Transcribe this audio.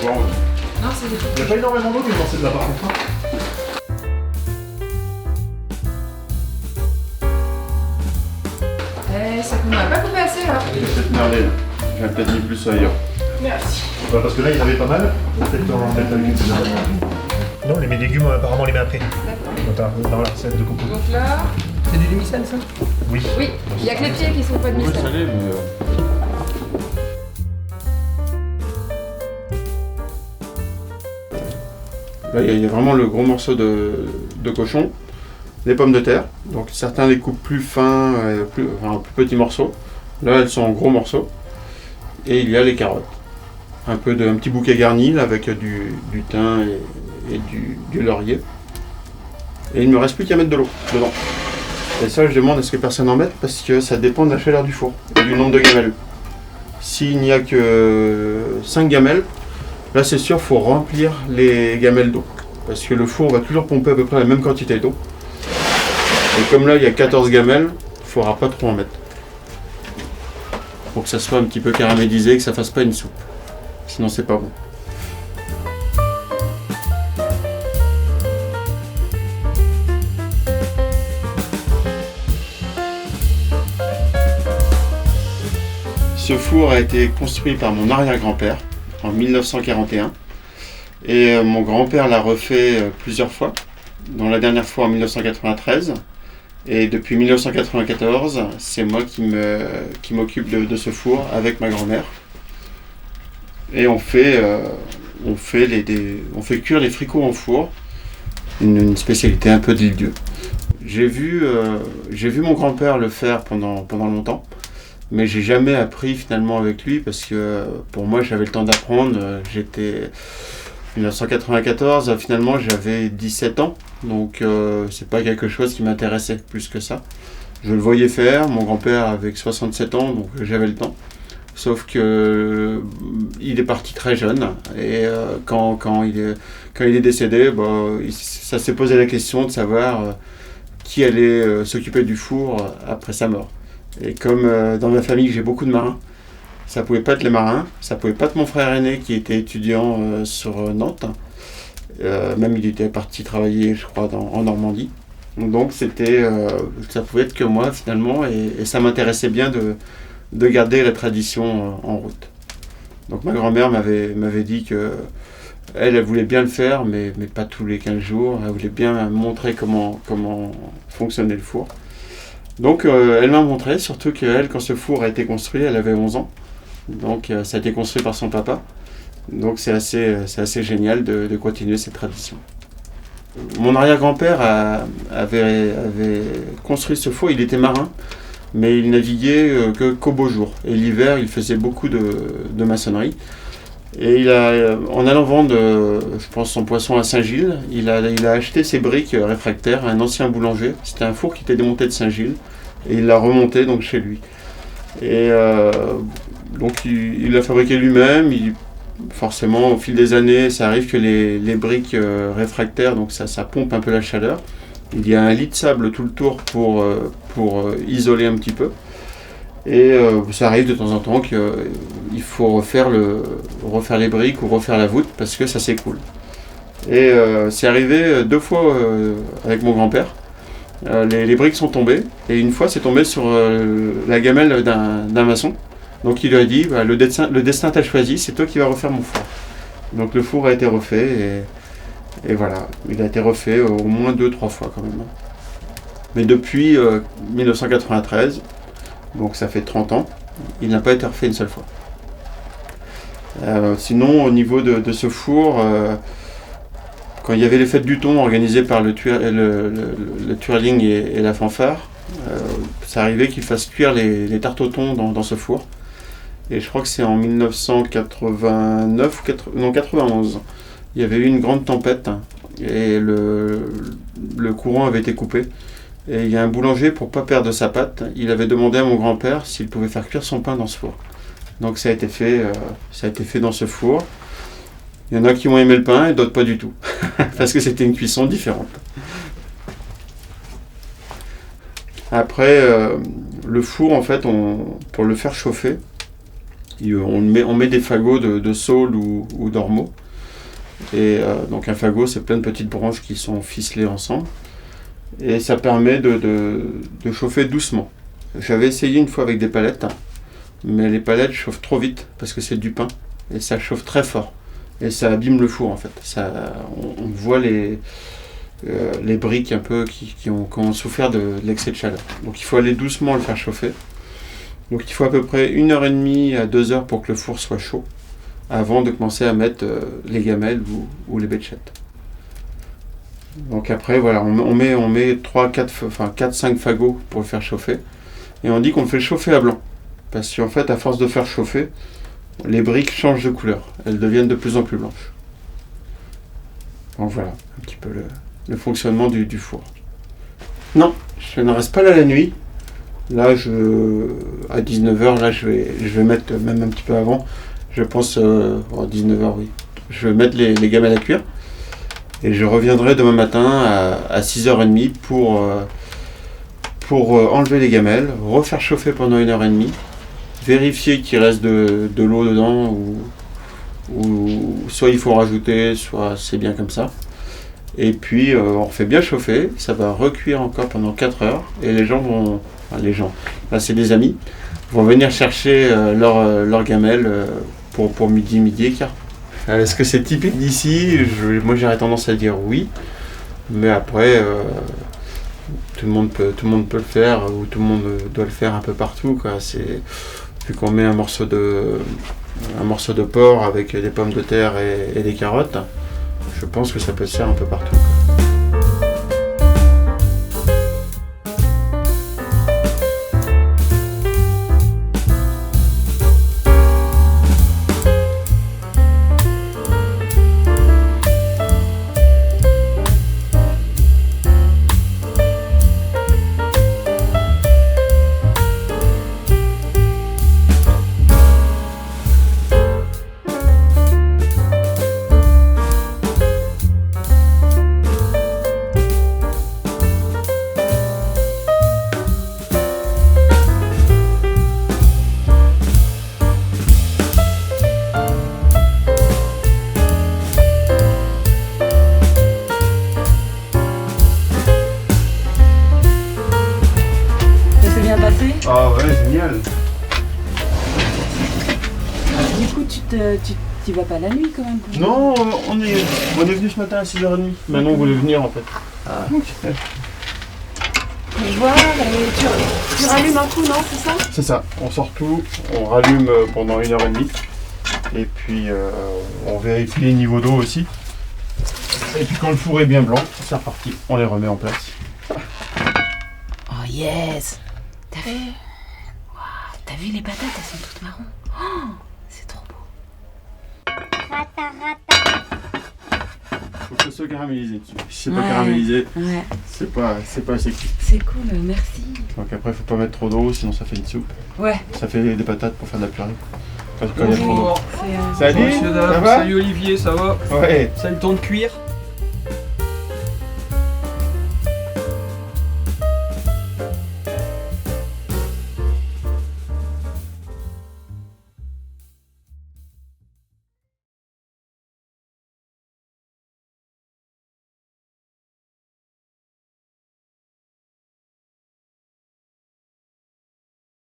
voir. Non, c'est des Il n'y a pas énormément d'eau qui est dans cette là par contre. Ça qu'on n'a pas coupé assez alors. Il a peut-être merdé là. J'ai peut-être mis plus ailleurs. Merci. Bah, parce que là, il y en avait pas mal. Peut-être en mettre avec une petite. Non, les légumes, apparemment, on les met après. D'accord. Dans la recette de coco. Donc là, C'est du demi-sel ça? Oui. oui, il n'y a que les pieds qui sont pas de mystère. salé, mais. Là, il y a vraiment le gros morceau de cochon, les pommes de terre. Donc certains les coupent plus fins, plus petits morceaux. Là, elles sont en gros morceaux. Et il y a les carottes. Un petit bouquet garni là, avec du thym et du laurier. Et il ne me reste plus qu'à mettre de l'eau dedans. Et ça, je demande à ce que personne en mette parce que ça dépend de la chaleur du four et du nombre de gamelles. S'il n'y a que 5 gamelles, là c'est sûr, il faut remplir les gamelles d'eau. Parce que le four va toujours pomper à peu près la même quantité d'eau. Et comme là il y a 14 gamelles, il ne faudra pas trop en mettre. Pour que ça soit un petit peu caramélisé et que ça ne fasse pas une soupe. Sinon c'est pas bon. Ce four a été construit par mon arrière-grand-père en 1941 et mon grand-père l'a refait plusieurs fois, dont la dernière fois en 1993 et depuis 1994 c'est moi qui m'occupe de ce four avec ma grand-mère et on fait cuire les fricots en four, une spécialité un peu de l'île-Dieu. J'ai vu mon grand-père le faire pendant longtemps. Mais j'ai jamais appris finalement avec lui parce que pour moi j'avais le temps d'apprendre. J'étais 1994, finalement j'avais 17 ans, donc c'est pas quelque chose qui m'intéressait plus que ça. Je le voyais faire, mon grand-père avec 67 ans, donc j'avais le temps. Sauf que il est parti très jeune et quand il est décédé, ça s'est posé la question de savoir qui allait s'occuper du four après sa mort. Et comme dans ma famille j'ai beaucoup de marins, ça pouvait pas être les marins, ça pouvait pas être mon frère aîné qui était étudiant sur Nantes, même il était parti travailler je crois en Normandie. Donc ça pouvait être que moi finalement et ça m'intéressait bien de garder la tradition en route. Donc ma grand-mère m'avait dit que elle voulait bien le faire mais pas tous les 15 jours, elle voulait bien montrer comment fonctionnait le four. Donc elle m'a montré, surtout qu'elle, quand ce four a été construit, elle avait 11 ans. Donc ça a été construit par son papa. Donc c'est assez génial de continuer cette tradition. Mon arrière-grand-père avait construit ce four, il était marin, mais il naviguait qu'au beau jour. Et l'hiver, il faisait beaucoup de maçonnerie. Et en allant vendre, je pense, son poisson à Saint-Gilles, il a acheté ses briques réfractaires à un ancien boulanger. C'était un four qui était démonté de Saint-Gilles et il l'a remonté donc chez lui. Et donc il l'a fabriqué lui-même. Forcément, au fil des années, ça arrive que les briques réfractaires, donc ça pompe un peu la chaleur. Il y a un lit de sable tout le tour pour isoler un petit peu. Et ça arrive de temps en temps qu'il faut refaire les briques ou refaire la voûte parce que ça s'écoule. Et c'est arrivé 2 fois avec mon grand-père. Les briques sont tombées et une fois c'est tombé sur la gamelle d'un maçon. Donc il lui a dit le destin t'a choisi, c'est toi qui vas refaire mon four. Donc le four a été refait et voilà, il a été refait au moins 2-3 fois quand même. Mais depuis 1993, donc ça fait 30 ans, il n'a pas été refait une seule fois. Sinon, au niveau de ce four, quand il y avait les fêtes du thon organisées par le twirling et la fanfare, ça arrivait qu'il fasse cuire les tartes au thon dans ce four. Et je crois que c'est en 1989 ou 91. Il y avait eu une grande tempête et le courant avait été coupé. Et il y a un boulanger, pour ne pas perdre sa pâte, il avait demandé à mon grand-père s'il pouvait faire cuire son pain dans ce four. Donc ça a été fait dans ce four. Il y en a qui ont aimé le pain et d'autres pas du tout, parce que c'était une cuisson différente. Après, le four, en fait, pour le faire chauffer, On met des fagots de saules ou d'ormeaux. Et donc un fagot, c'est plein de petites branches qui sont ficelées ensemble. Et ça permet de chauffer doucement. J'avais essayé une fois avec des palettes, mais les palettes chauffent trop vite parce que c'est du pain. Et ça chauffe très fort. Et ça abîme le four en fait. On voit les briques un peu qui ont souffert de l'excès de chaleur. Donc il faut aller doucement le faire chauffer. Donc il faut à peu près 1h30 à 2h pour que le four soit chaud avant de commencer à mettre les gamelles ou les béchettes. Donc après voilà, on met 4-5 fagots pour le faire chauffer. Et on dit qu'on le fait chauffer à blanc. Parce qu'en fait à force de faire chauffer, les briques changent de couleur. Elles deviennent de plus en plus blanches. Donc voilà un petit peu le fonctionnement du four. Non, je ne reste pas là la nuit. Là, à 19h, là, je vais mettre, même un petit peu avant, je pense, à 19h, oui. Je vais mettre les gamelles à cuire. Et je reviendrai demain matin à 6h30 pour enlever les gamelles, refaire chauffer pendant 1h30, vérifier qu'il reste de l'eau dedans, ou soit il faut rajouter, soit c'est bien comme ça. Et puis, on refait bien chauffer, ça va recuire encore pendant 4 heures, et les gens, là c'est des amis, vont venir chercher leur gamelle pour midi et quart. Est-ce que c'est typique d'ici? Moi j'aurais tendance à dire oui, mais après tout le monde peut le faire, ou tout le monde doit le faire un peu partout, quoi. Vu qu'on met un morceau de porc avec des pommes de terre et des carottes, je pense que ça peut se faire un peu partout. Ah ouais, génial. Du coup, tu vas pas la nuit quand même? Non, on est venu ce matin à 6h30. Maintenant, on voulait venir en fait. Ah. Je vois, tu rallumes un coup, non? C'est ça? C'est ça, on sort tout, on rallume pendant 1h30. Et puis, on vérifie les niveaux d'eau aussi. Et puis, quand le four est bien blanc, c'est reparti. On les remet en place. Oh yes! T'as vu? Wow, t'as vu les patates, elles sont toutes marron. Oh, c'est trop beau. Faut que ça soit caramélisé dessus. Si c'est pas caramélisé, c'est pas assez cuit. C'est cool, merci. Donc après, faut pas mettre trop d'eau, sinon ça fait une soupe. Ouais. Ça fait des patates pour faire de la purée. Quand il y a trop d'eau. Salut, ça va? Salut Olivier, ça va? Ouais. Ça a eu le temps de cuire?